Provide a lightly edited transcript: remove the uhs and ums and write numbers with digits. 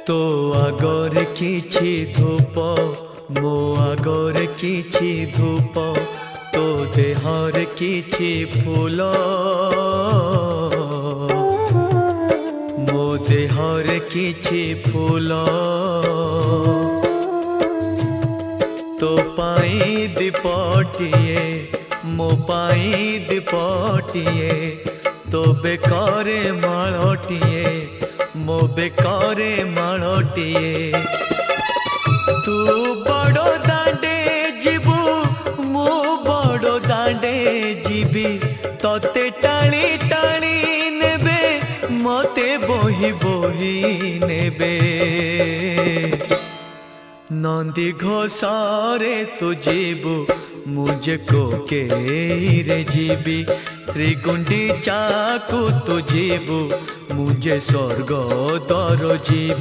तो आगर किछि धूप मो आगर किछि धूप तो देहर किछि फूल मो देहर किछि फूल तो पाई दीपटिए मो पाई दीपटिए तो बेकारे माळटिए मो बेकारे माळटिए तू बड़ो दांडे जीबू मो बड़ो दांडे जीबी तोते टाली टाली नेबे मते बोही बोही नेबे नंदी घोषारे तू जीबू मुझे को के रे जीबी श्री गुंडीचा को तू जीबू मुझे स्वर्ग दर जीबी।